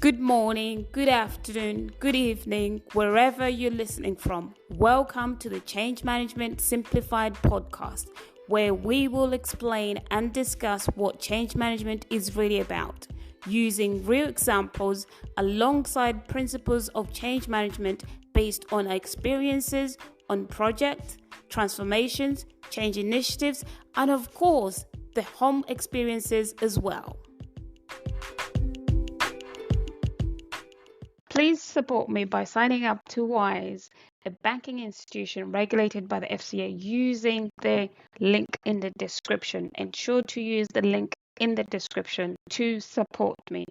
Good morning, good afternoon, good evening, wherever you're listening from. Welcome to the Change Management Simplified podcast, where we will explain and discuss what change management is really about, using real examples alongside principles of change management based on our experiences on projects, transformations, change initiatives, and of course, the home experiences as well. Please support me by signing up to WISE, a banking institution regulated by the FCA, using the link in the description. Ensure to use the link in the description to support me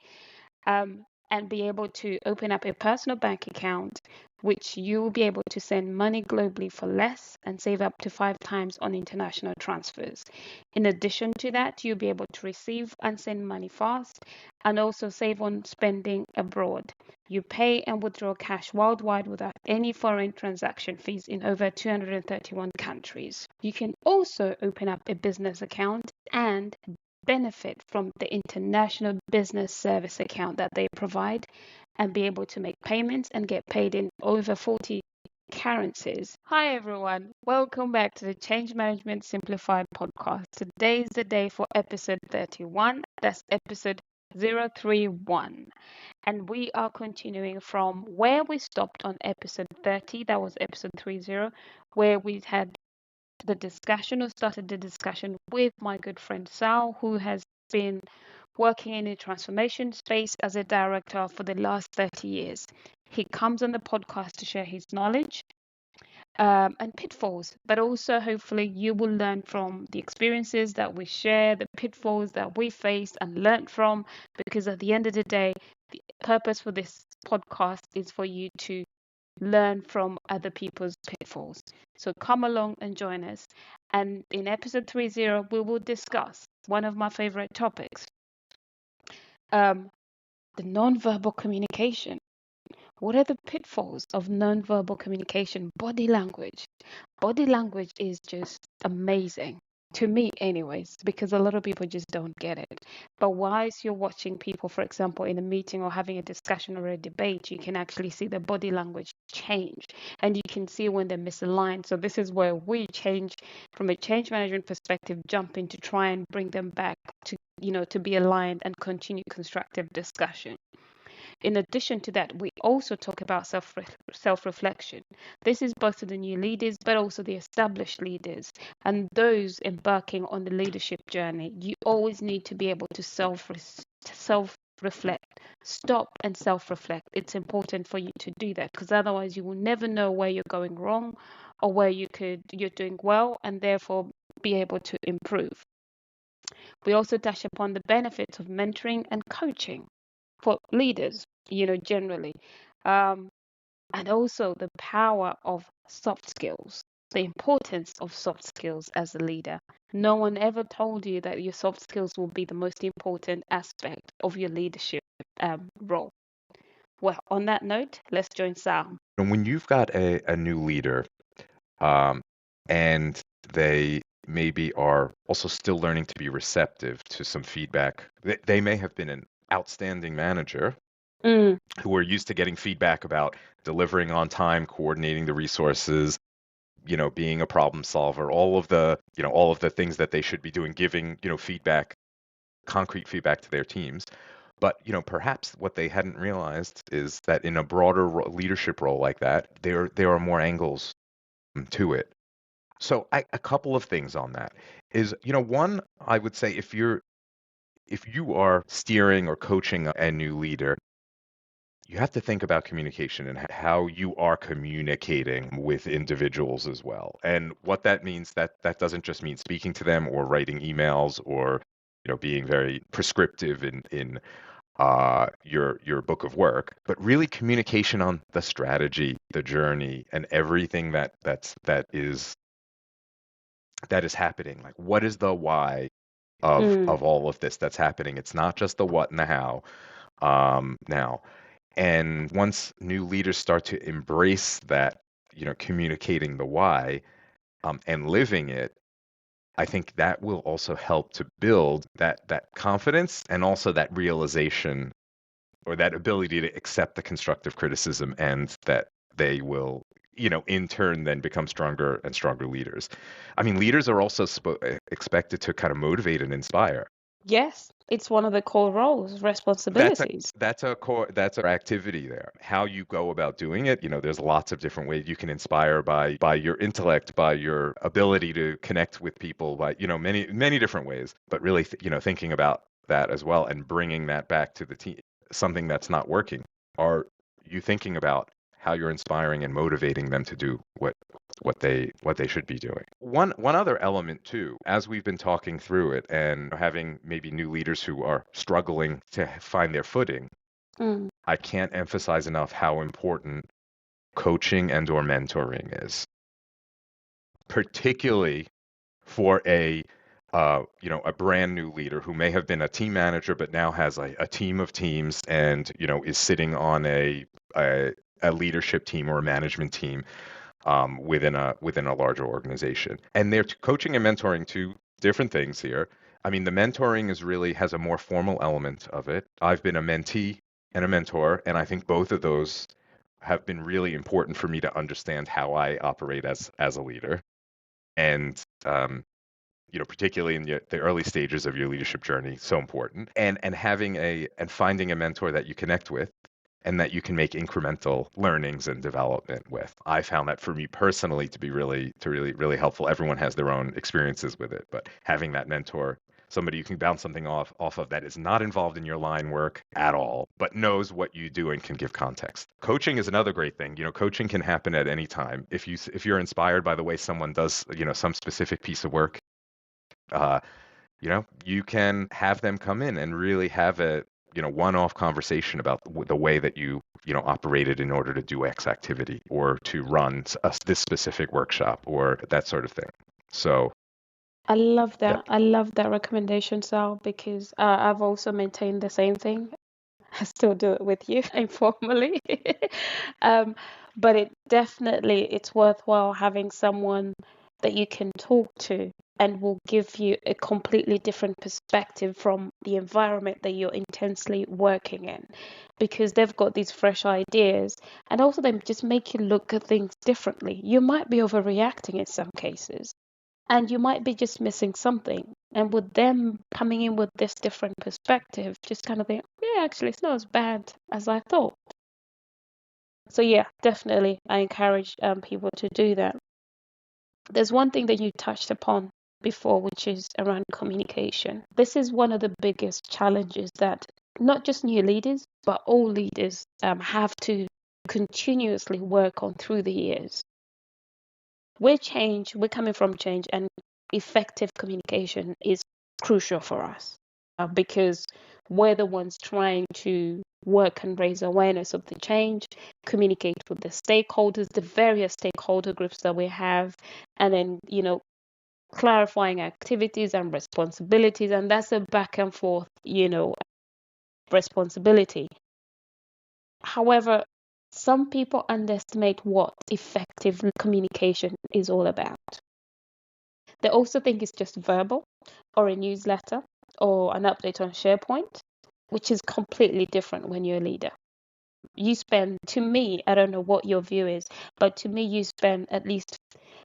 and be able to open up a personal bank account, which you will be able to send money globally for less and save up to 5 times on international transfers. In addition to that, you'll be able to receive and send money fast and also save on spending abroad. You pay and withdraw cash worldwide without any foreign transaction fees in over 231 countries. You can also open up a business account and benefit from the international business service account that they provide and be able to make payments and get paid in over 40 currencies. Hi everyone, welcome back to the Change Management Simplified podcast. Today is the day for episode 31. That's episode 031. And we are continuing from where we stopped on episode 30. That was episode 30, where we had the discussion or started the discussion with my good friend Sal, who has been working in the transformation space as a director for the last 30 years. He comes on the podcast to share his knowledge and pitfalls, but also hopefully you will learn from the experiences that we share, the pitfalls that we faced and learned from, because at the end of the day, the purpose for this podcast is for you to learn from other people's pitfalls. So come along and join us. And in episode 30, we will discuss one of my favorite topics, the non-verbal communication. What are the pitfalls of non-verbal communication? Body language. Body language is just amazing. To me, anyways, because a lot of people just don't get it. But whilst you're watching people, for example, in a meeting or having a discussion or a debate, you can actually see the body language change and you can see when they're misaligned. So this is where we change from a change management perspective, jump in to try and bring them back to be aligned and continue constructive discussion. In addition to that, we also talk about self-reflection. This is both to the new leaders, but also the established leaders and those embarking on the leadership journey. You always need to be able to self-reflect, stop and self-reflect. It's important for you to do that because otherwise you will never know where you're going wrong or where you're doing well and therefore be able to improve. We also touch upon the benefits of mentoring and coaching for leaders, generally, and also the power of soft skills, the importance of soft skills as a leader. No one ever told you that your soft skills will be the most important aspect of your leadership role. Well, on that note, let's join Sam. And when you've got a new leader, and they maybe are also still learning to be receptive to some feedback, they may have been an outstanding manager who are used to getting feedback about delivering on time, coordinating the resources, being a problem solver, all of the things that they should be doing, giving, feedback, concrete feedback to their teams. But, perhaps what they hadn't realized is that in a broader leadership role like that, there are more angles to it. So a couple of things on that is, one, I would say if you are steering or coaching a new leader, you have to think about communication and how you are communicating with individuals as well. And what that means, that doesn't just mean speaking to them or writing emails or, being very prescriptive in your book of work, but really communication on the strategy, the journey, and everything that is happening. Like, what is the why of all of this that's happening? It's not just the what and the how now. And once new leaders start to embrace that, communicating the why and living it, I think that will also help to build that confidence and also that realization or that ability to accept the constructive criticism, and that they will, in turn then become stronger and stronger leaders. I mean, leaders are also expected to kind of motivate and inspire. Yes, it's one of the core roles, That's a responsibilities. that's our activity there. How you go about doing it, there's lots of different ways you can inspire by your intellect, by your ability to connect with people, by many different ways. But really, thinking about that as well and bringing that back to the team, something that's not working. Are you thinking about how you're inspiring and motivating them to do what they should be doing? One other element too, as we've been talking through it and having maybe new leaders who are struggling to find their footing, Mm. I can't emphasize enough how important coaching and or mentoring is, particularly for a brand new leader who may have been a team manager but now has a team of teams, and is sitting on a leadership team or a management team within a larger organization. And they're coaching and mentoring two different things here. I mean, the mentoring has a more formal element of it. I've been a mentee and a mentor, and I think both of those have been really important for me to understand how I operate as a leader. And particularly in the early stages of your leadership journey, so important. And finding a mentor that you connect with and that you can make incremental learnings and development with. I found that for me personally to be really helpful. Everyone has their own experiences with it, but having that mentor, somebody you can bounce something off of that is not involved in your line work at all, but knows what you do and can give context. Coaching is another great thing. Coaching can happen at any time. If you're inspired by the way someone does, some specific piece of work, uh, you can have them come in and really have a one-off conversation about the way that you operated in order to do X activity or to run this specific workshop or that sort of thing. So I love yeah. that. I love that recommendation, Sal, because I've also maintained the same thing. I still do it with you informally. um, but it's worthwhile having someone that you can talk to and will give you a completely different perspective from the environment that you're intensely working in, because they've got these fresh ideas, and also they just make you look at things differently. You might be overreacting in some cases, and you might be just missing something. And with them coming in with this different perspective, just kind of think, yeah, actually, it's not as bad as I thought. So, yeah, definitely, I encourage people to do that. There's one thing that you touched upon before, which is around communication. This is one of the biggest challenges that not just new leaders, but all leaders have to continuously work on through the years. We're coming from change, and effective communication is crucial for us because we're the ones trying to work and raise awareness of the change, communicate with the stakeholders, the various stakeholder groups that we have, and then, clarifying activities and responsibilities. And that's a back and forth, responsibility. However, some people underestimate what effective communication is all about. They also think it's just verbal or a newsletter or an update on SharePoint, which is completely different when you're a leader. To me, I don't know what your view is, but to me, you spend at least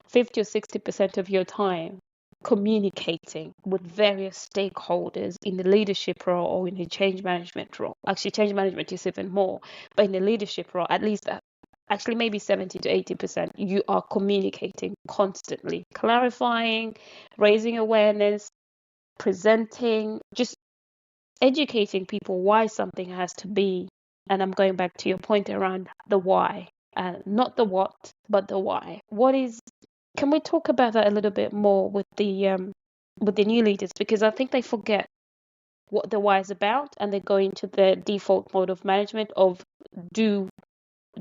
50 or 60% of your time communicating with various stakeholders in the leadership role or in the change management role. Actually, change management is even more, but in the leadership role, at least actually maybe 70 to 80%, you are communicating constantly, clarifying, raising awareness, presenting, just educating people why something has to be. And I'm going back to your point around the why, not the what, but the why. Can we talk about that a little bit more with the new leaders? Because I think they forget what the why is about, and they go into the default mode of management of do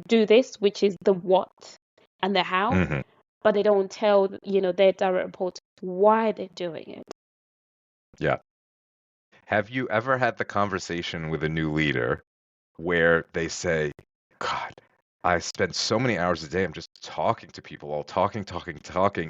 this, which is the what and the how, Hmm. but they don't tell their direct reports why they're doing it. Yeah. Have you ever had the conversation with a new leader where they say, God, I spend so many hours a day, I'm just talking to people, all talking,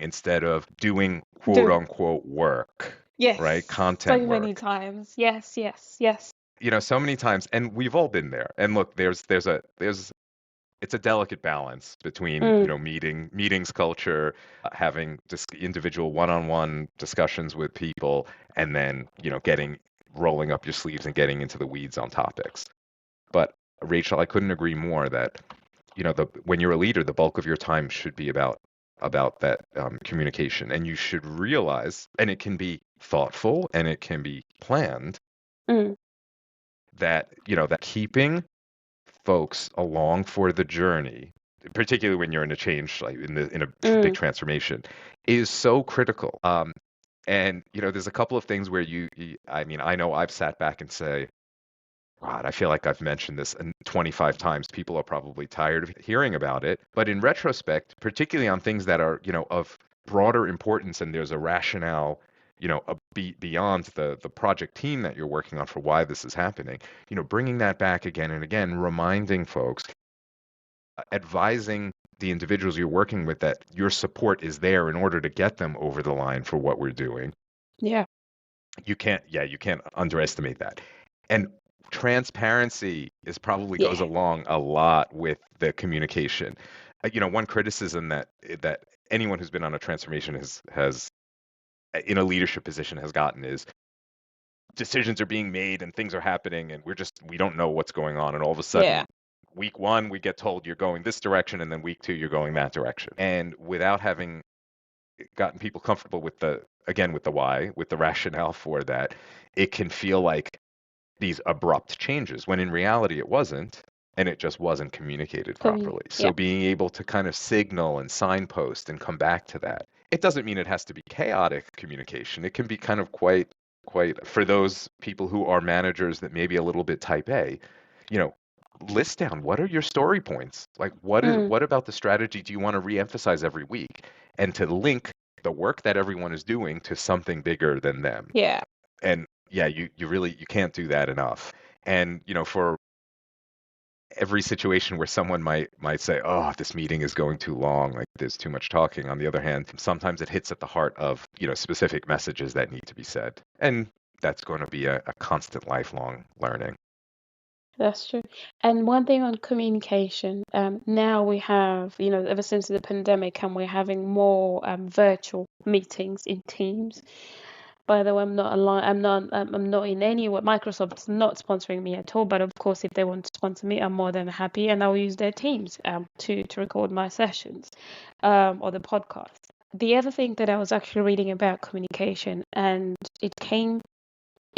instead of doing quote Do unquote work, right? Yes, so Content many work. times. Yes, yes, yes. so many times, and we've all been there. And look, it's a delicate balance between, Mm, meetings culture, having individual one-on-one discussions with people, and then, getting rolling up your sleeves and getting into the weeds on topics. But Rachel, I couldn't agree more that, when you're a leader, the bulk of your time should be about that communication, and you should realize, and it can be thoughtful and it can be planned, mm, that keeping folks along for the journey, particularly when you're in a change, like big mm, transformation, is so critical. And there's a couple of things where I mean, I know I've sat back and say, God, I feel like I've mentioned this 25 times. People are probably tired of hearing about it. But in retrospect, particularly on things that are, of broader importance, and there's a rationale, beyond the project team that you're working on for why this is happening, bringing that back again and again, reminding folks, advising the individuals you're working with that your support is there in order to get them over the line for what we're doing. yeah, You can't underestimate that. And transparency probably goes yeah, along a lot with the communication. One criticism that anyone who's been on a transformation has in a leadership position has gotten is decisions are being made and things are happening, and we don't know what's going on, and all of a yeah. sudden week one we get told you're going this direction, and then week two you're going that direction, and without having gotten people comfortable with the why, with the rationale for that, it can feel like these abrupt changes when in reality it wasn't, and it just wasn't communicated properly. Yeah, So being able to kind of signal and signpost and come back to that. It doesn't mean it has to be chaotic communication. It can be kind of quite for those people who are managers that may be a little bit type A, you know, list down what are your story points? Like mm, what about the strategy do you want to reemphasize every week? And to link the work that everyone is doing to something bigger than them. yeah. And yeah, you really you can't do that enough. And for every situation where someone might say, "Oh, this meeting is going too long, like there's too much talking." On the other hand, sometimes it hits at the heart of, specific messages that need to be said. And that's going to be a constant lifelong learning. That's true. And one thing on communication, now we have, ever since the pandemic, and we're having more virtual meetings in Teams. By the way, I'm not in any way. Microsoft's not sponsoring me at all. But of course, if they want to sponsor me, I'm more than happy, and I'll use their Teams to record my sessions, or the podcast. The other thing that I was actually reading about communication, and it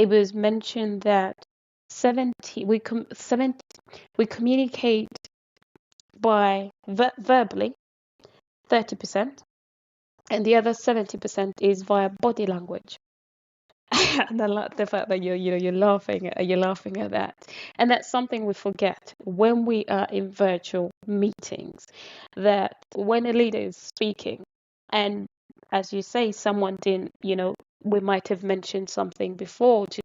was mentioned that 70 we communicate by verbally 30%, and the other 70% is via body language. And I like the fact that you're laughing at that, and that's something we forget when we are in virtual meetings. That when a leader is speaking, and as you say, someone didn't, we might have mentioned something before to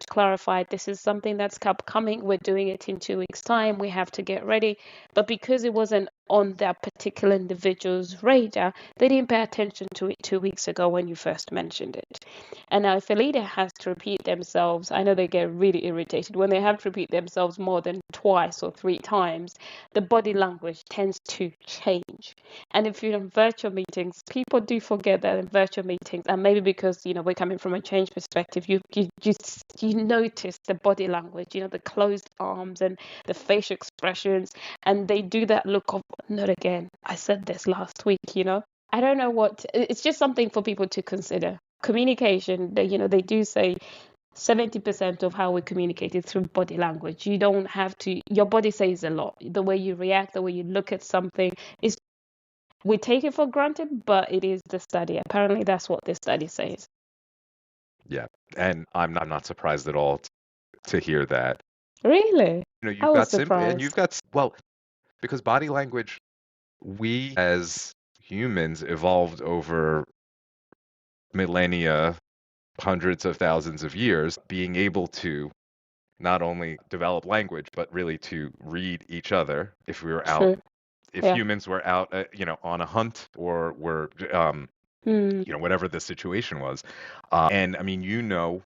clarify this is something that's upcoming. We're doing it in 2 weeks' time. We have to get ready. But because it wasn't on that particular individual's radar, they didn't pay attention to it 2 weeks ago when you first mentioned it. And now, if a leader has to repeat themselves, I know they get really irritated when they have to repeat themselves more than twice or 3 times. The body language tends to change. And if you're in virtual meetings, people do forget that in virtual meetings, and maybe because we're coming from a change perspective, you notice the body language, the closed arms and the facial expressions, and they do that look of not again. I said this last week. I don't know what. It's just something for people to consider. Communication, they do say 70% of how we communicate is through body language. You don't have to. Your body says a lot. The way you react, the way you look at something is. We take it for granted, but it is the study. Apparently, that's what this study says. Yeah, and I'm not surprised at all to hear that. Really? I You've was got and you've surprised. got, well, because body language, we as humans evolved over millennia, hundreds of thousands of years, being able to not only develop language, but really to read each other if we were out, True. if Yeah. humans were out, on a hunt, or were, Hmm. whatever the situation was. And I mean,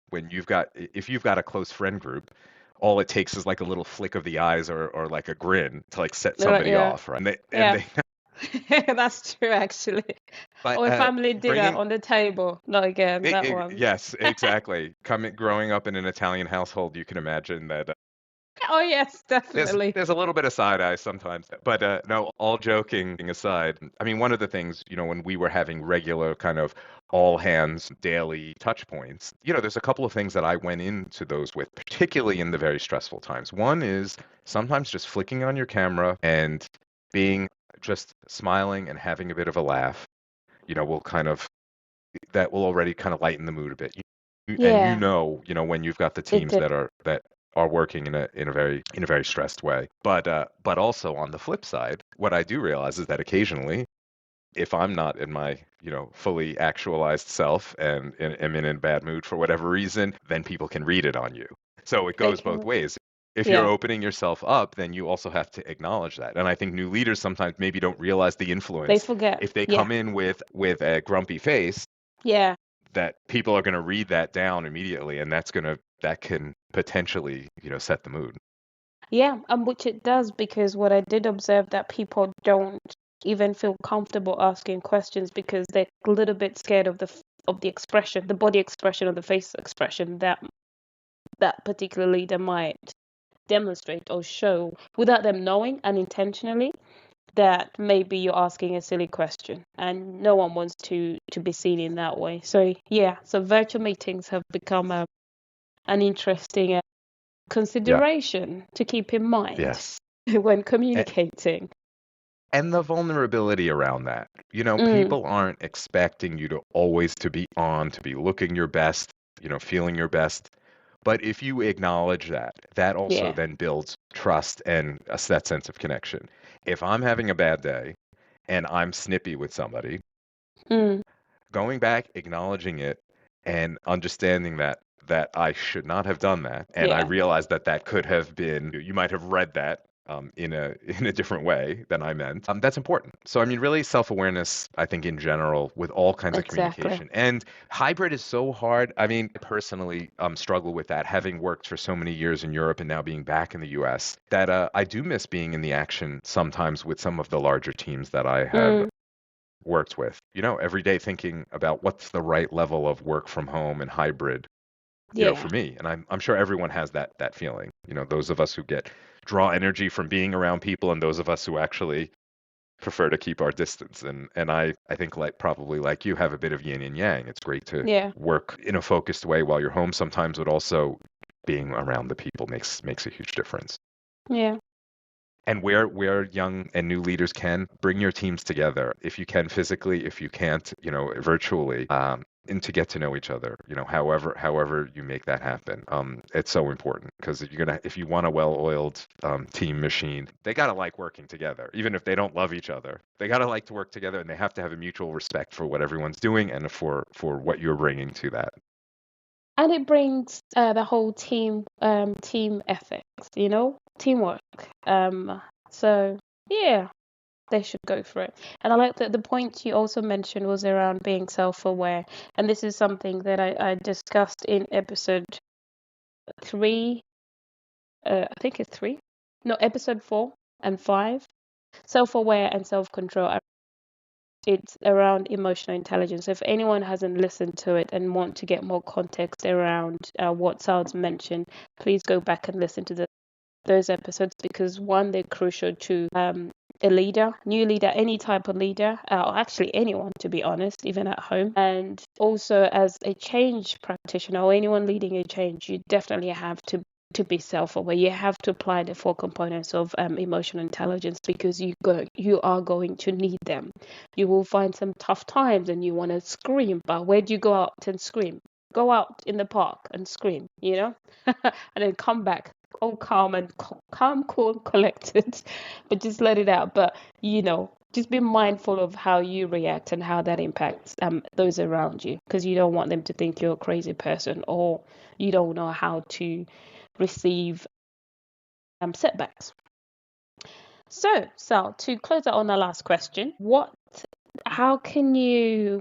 when if you've got a close friend group, all it takes is like a little flick of the eyes or like a grin to like set Right, somebody yeah, off, right? And yeah. they That's true, actually. but Or a family dinner bringing on the table. Not again, that one. yes, exactly. Coming growing up in an Italian household, you can imagine that Oh, yes, definitely. there's a little bit of side eye sometimes, but no, all joking aside, I mean, one of the things, when we were having regular kind of all hands daily touch points, there's a couple of things that I went into those with, particularly in the very stressful times. One is sometimes just flicking on your camera and being just smiling and having a bit of a laugh, will kind of that will already kind of lighten the mood a bit. And Yeah, when you've got the it teams did. that are working in a very stressed way. But also on the flip side, what I do realize is that occasionally, if I'm not in my fully actualized self and am in a bad mood for whatever reason, then people can read it on you. So it They goes both can, ways. If you're yeah, opening yourself up, then you also have to acknowledge that. And I think new leaders sometimes maybe don't realize the they influence. forget. If they Yeah, come in with a grumpy face, yeah, that people are going to read that down immediately, and that can potentially set the mood. yeah, and which it does because what I did observe that people don't even feel comfortable asking questions because they're a little bit scared of the expression, the body expression or the face expression that particular leader might demonstrate or show without them knowing unintentionally that maybe you're asking a silly question and no one wants to be seen in that way. So yeah, so virtual meetings have become an interesting Yeah. consideration to keep in mind Yes. when A- communicating. And the vulnerability around that. Mm, People aren't expecting you to always to be on, to be looking your best, feeling your best. But if you acknowledge that, that also yeah. then builds trust and that sense of connection. If I'm having a bad day and I'm snippy with somebody, Mm, going back, acknowledging it, and understanding that I should not have done that, and I yeah. realized that could have been, you might have read that in a in a different way than I meant. That's important. So I mean, really, self-awareness, I think in general, with all kinds of Exactly. communication, and hybrid is so hard. I mean, I personally struggle with that, having worked for so many years in Europe and now being back in the U.S. That I do miss being in the action sometimes with some of the larger teams that I have Mm, worked with. Every day thinking about what's the right level of work from home and hybrid, yeah. for me. And I'm sure everyone has that feeling. Those of us who draw energy from being around people and those of us who actually prefer to keep our distance. And I think probably like you have a bit of yin and yang. It's great to Yeah. work in a focused way while you're home sometimes, but also being around the people makes a huge difference. Yeah. And where young and new leaders can bring your teams together, if you can physically, if you can't, virtually, and to get to know each other, however you make that happen. It's so important because if you want a well-oiled team machine, they gotta like working together, even if they don't love each other. They gotta like to work together, and they have to have a mutual respect for what everyone's doing and for what you're bringing to that. And it brings the whole team ethics, teamwork. So yeah, they should go for it. And I like that the point you also mentioned was around being self-aware, and this is something that I discussed in episode 3. I think it's 3. No, episode 4 and 5. Self-aware and self-control. It's around emotional intelligence. If anyone hasn't listened to it and want to get more context around what Sal's mentioned, please go back and listen to those episodes because one, they're crucial to a leader, new leader, any type of leader, or actually anyone, to be honest, even at home. And also as a change practitioner or anyone leading a change, you definitely have to be self-aware. You have to apply the 4 components of emotional intelligence because you are going to need them. You will find some tough times and you want to scream, but where do you go out and scream? Go out in the park and scream, and then come back all calm and calm, cool, collected, but just let it out. But just be mindful of how you react and how that impacts those around you, because you don't want them to think you're a crazy person or you don't know how to receive setbacks. So, Sal, to close out on the last question, how can you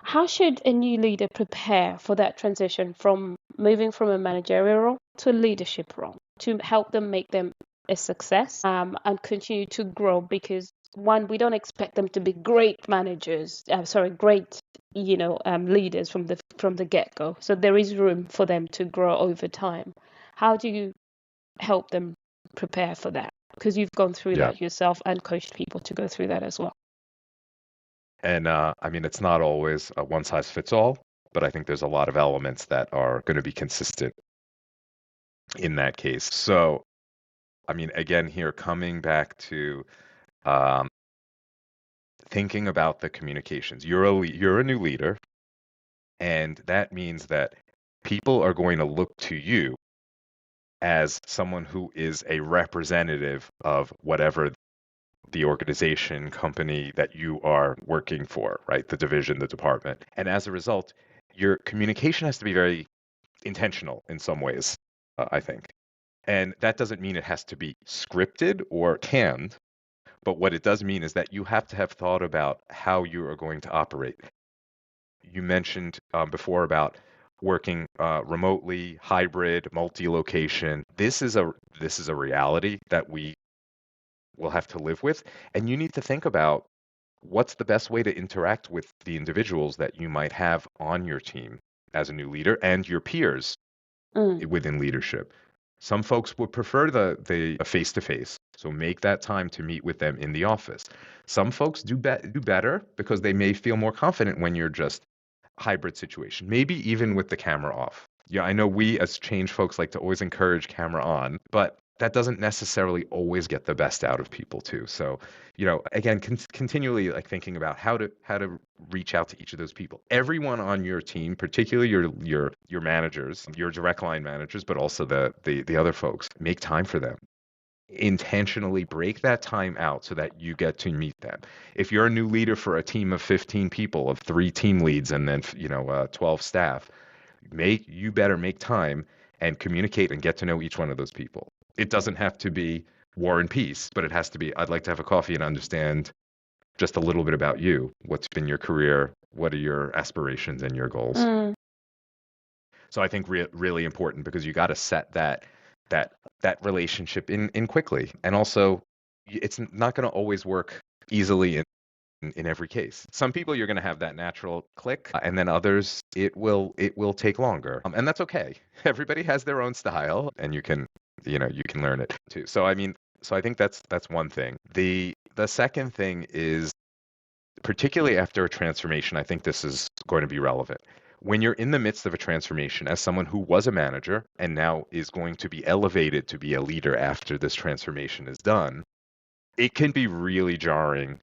How should a new leader prepare for that transition from moving from a managerial role to a leadership role to help them make them a success and continue to grow? Because one, we don't expect them to be great managers, great leaders from the get go. So there is room for them to grow over time. How do you help them prepare for that? Because you've gone through Yeah. that yourself and coached people to go through that as well. And I mean, it's not always a one size fits all, but I think there's a lot of elements that are going to be consistent in that case. So, I mean, again, here coming back to um, thinking about the communications. You're a new leader, and that means that people are going to look to you as someone who is a representative of whatever the organization, company that you are working for, right? The division, the department. And as a result, your communication has to be very intentional in some ways, I think. And that doesn't mean it has to be scripted or canned, but what it does mean is that you have to have thought about how you are going to operate. You mentioned before about working remotely, hybrid, multi-location. This is a reality that we will have to live with, and you need to think about what's the best way to interact with the individuals that you might have on your team as a new leader and your peers Mm, within leadership. Some folks would prefer the face to face, so make that time to meet with them in the office. Some folks do better because they may feel more confident when you're just hybrid situation, maybe even with the camera off. Yeah, I know we as change folks like to always encourage camera on, but that doesn't necessarily always get the best out of people too. So, again, continually like thinking about how to reach out to each of those people. Everyone on your team, particularly your managers, your direct line managers, but also the other folks, make time for them. Intentionally break that time out so that you get to meet them. If you're a new leader for a team of 15 people, of 3 team leads and then 12 staff, you better make time and communicate and get to know each one of those people. It doesn't have to be war and peace, but it has to be, I'd like to have a coffee and understand just a little bit about you. What's been your career? What are your aspirations and your goals? mm, So I think really important because you got to set that that relationship in quickly. And also, it's not going to always work easily in every case. Some people you're going to have that natural click, and then others it will take longer, and that's okay. Everybody has their own style, and you can learn it too. So I mean, so I think that's one thing. The second thing is, particularly after a transformation, I think this is going to be relevant. When you're in the midst of a transformation, as someone who was a manager and now is going to be elevated to be a leader after this transformation is done, it can be really jarring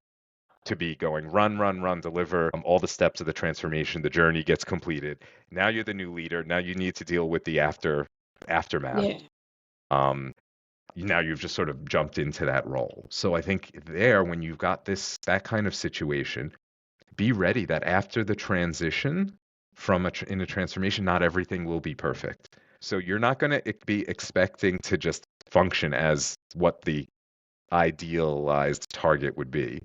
to be going run, run, run, deliver all the steps of the transformation. The journey gets completed. Now you're the new leader. Now you need to deal with the aftermath. yeah. Um, Now you've just sort of jumped into that role. So I think there, when you've got that kind of situation, be ready that after the transition in a transformation, not everything will be perfect. So you're not going to be expecting to just function as what the idealized target would be,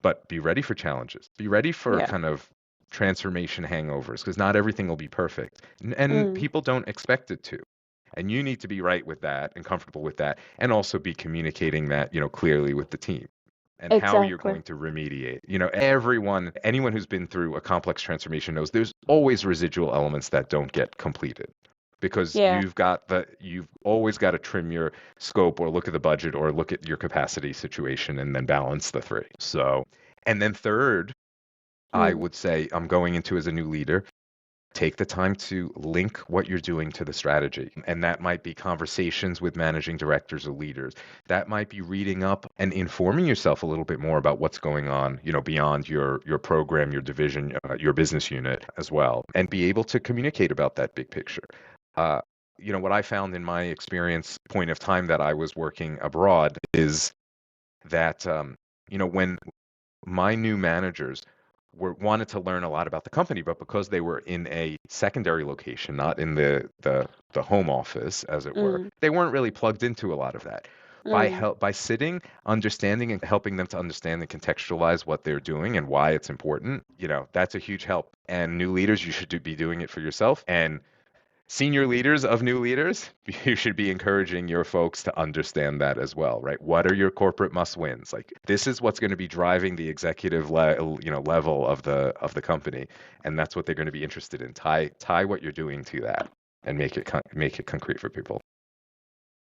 but be ready for challenges. Be ready for Yeah. kind of transformation hangovers because not everything will be perfect. And Mm, people don't expect it to. And you need to be right with that and comfortable with that and also be communicating that, clearly with the team and how you're exactly. going to remediate. Anyone who's been through a complex transformation knows there's always residual elements that don't get completed because Yeah. you've always got to trim your scope or look at the budget or look at your capacity situation and then balance the three. So, and then third, I Mm, would say I'm going into as a new leader. Take the time to link what you're doing to the strategy. And that might be conversations with managing directors or leaders. That might be reading up and informing yourself a little bit more about what's going on, beyond your program, your division, your business unit as well, and be able to communicate about that big picture. Uh, what I found in my experience point of time that I was working abroad is that, when my new managers wanted to learn a lot about the company, but because they were in a secondary location, not in the home office, as it were, mm, they weren't really plugged into a lot of that. mm, By sitting, understanding, and helping them to understand and contextualize what they're doing and why it's important, that's a huge help. And new leaders, you should be doing it for yourself. And senior leaders of new leaders, you should be encouraging your folks to understand that as well, right? What are your corporate must-wins? Like this is what's going to be driving the executive level of the company, and that's what they're going to be interested in. Tie what you're doing to that, and make it concrete for people.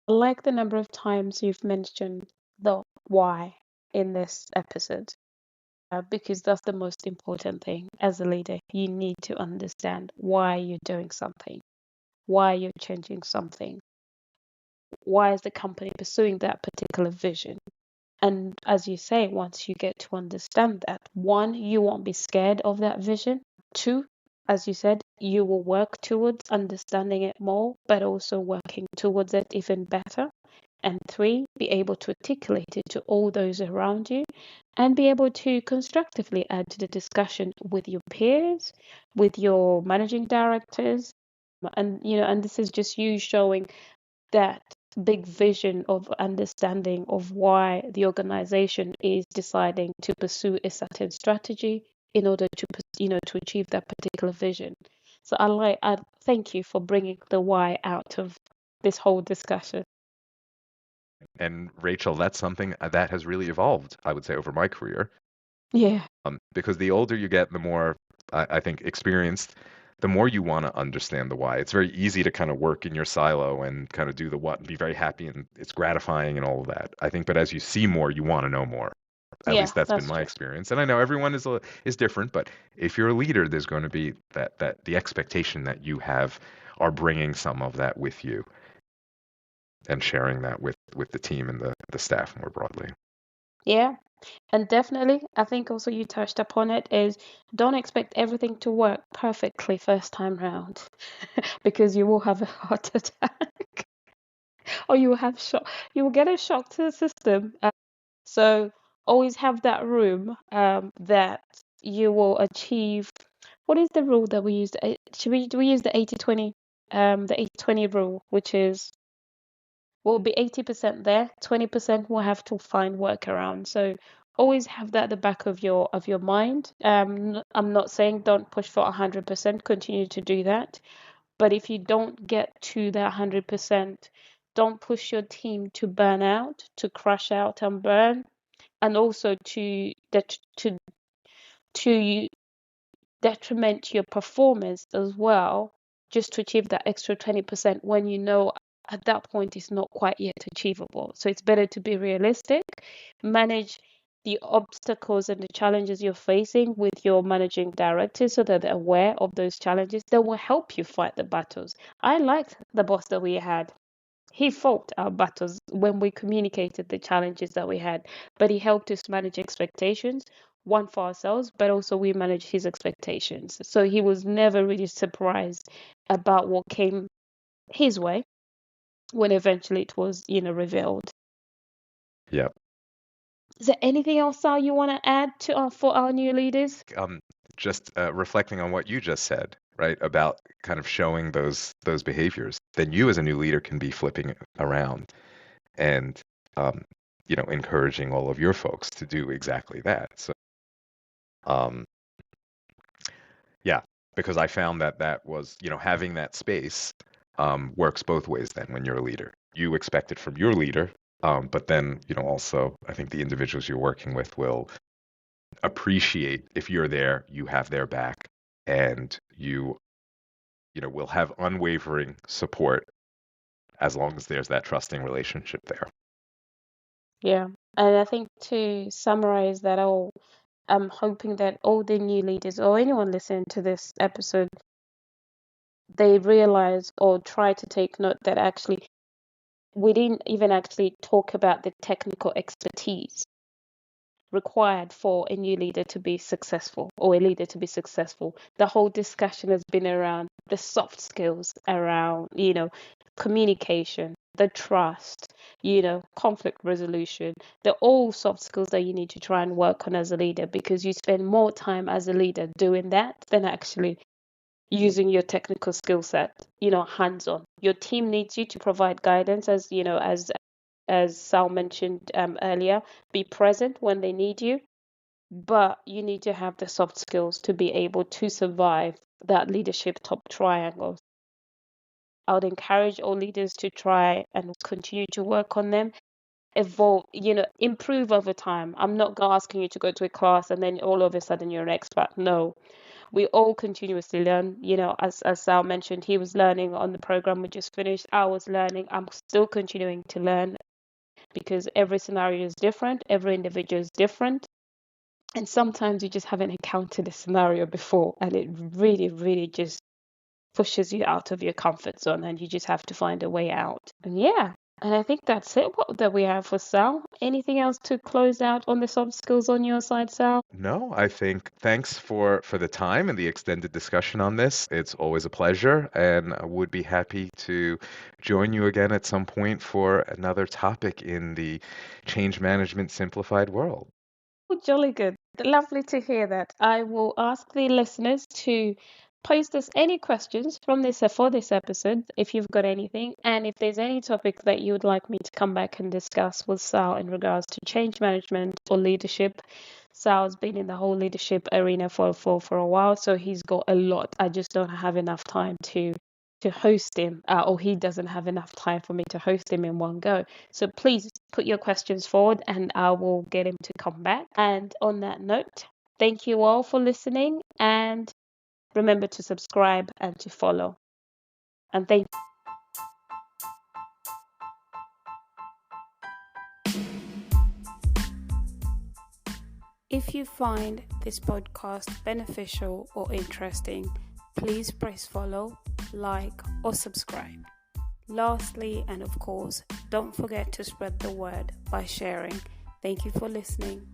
I like the number of times you've mentioned the why in this episode, because that's the most important thing as a leader. You need to understand why you're doing something, why you're changing something, why is the company pursuing that particular vision. And as you say, once you get to understand that, one, you won't be scared of that vision. Two, as you said, you will work towards understanding it more, but also working towards it even better. And three, be able to articulate it to all those around you and be able to constructively add to the discussion with your peers, with your managing directors. And this is just you showing that big vision of understanding of why the organization is deciding to pursue a certain strategy in order to achieve that particular vision. So I thank you for bringing the why out of this whole discussion. And Rachel, that's something that has really evolved, I would say, over my career. Yeah. Because the older you get, the more I think experienced, the more you want to understand the why. It's very easy to kind of work in your silo and kind of do the what and be very happy and it's gratifying and all of that. I think, but as you see more, you want to know more. At Yeah, least that's been that's my true. experience. And I know everyone is different, but if you're a leader, there's going to be that the expectation that you have are bringing some of that with you and sharing that with the team and the staff more broadly. Yeah. And definitely, I think also you touched upon it is don't expect everything to work perfectly first time round because you will have a heart attack or you will get a shock to the system. So always have that room that you will achieve. What is the rule that we use? Should we do we use the 80/20 the 80/20 rule, which is will be 80% there, 20% will have to find workaround. So always have that at the back of your mind. I'm not saying don't push for 100%, continue to do that. But if you don't get to that 100%, don't push your team to burn out, to crash out and burn, and also to detriment your performance as well, just to achieve that extra 20% when you know at that point it's not quite yet achievable. So it's better to be realistic, manage the obstacles and the challenges you're facing with your managing directors so that they're aware of those challenges that will help you fight the battles. I liked the boss that we had. He fought our battles when we communicated the challenges that we had, but he helped us manage expectations, one for ourselves, but also we managed his expectations. So he was never really surprised about what came his way when eventually it was, revealed. Yeah. Is there anything else, Sal, you want to add to for our new leaders? Just reflecting on what you just said, right, about kind of showing those behaviors, then you as a new leader can be flipping around and um, encouraging all of your folks to do exactly that. So um, yeah, because I found that was having that space works both ways. Then when you're a leader, you expect it from your leader, but then also I think the individuals you're working with will appreciate if you're there, you have their back, and you will have unwavering support as long as there's that trusting relationship there. Yeah. And I think to summarize that all, I'm hoping that all the new leaders or anyone listening to this episode, they realize or try to take note that actually we didn't even actually talk about the technical expertise required for a new leader to be successful or a leader to be successful. The whole discussion has been around the soft skills around, communication, the trust, conflict resolution. They're all soft skills that you need to try and work on as a leader because you spend more time as a leader doing that than actually using your technical skill set, hands on. Your team needs you to provide guidance as Sal mentioned earlier, be present when they need you. but you need to have the soft skills to be able to survive that leadership top triangle. I would encourage all leaders to try and continue to work on them, evolve, improve over time. I'm not asking you to go to a class and then all of a sudden you're an expert. No, we all continuously learn. As Sal mentioned, he was learning on the program we just finished. I was learning. I'm still continuing to learn because every scenario is different. Every individual is different. And sometimes you just haven't encountered a scenario before, and it really, really just pushes you out of your comfort zone, and you just have to find a way out. And yeah, and I think that's it that we have for Sal. Anything else to close out on the soft skills on your side, Sal? No, I think thanks for the time and the extended discussion on this. It's always a pleasure, and I would be happy to join you again at some point for another topic in the change management simplified world. Oh, jolly good. Lovely to hear that. I will ask the listeners to post us any questions from this for this episode if you've got anything, and if there's any topic that you would like me to come back and discuss with Sal in regards to change management or leadership. Sal's been in the whole leadership arena for a while, so he's got a lot. I just don't have enough time to host him, or he doesn't have enough time for me to host him in one go. So please put your questions forward and I will get him to come back. And on that note, thank you all for listening, and remember to subscribe and to follow. And thank If you find this podcast beneficial or interesting, please press follow, like, or subscribe. Lastly, and of course, don't forget to spread the word by sharing. Thank you for listening.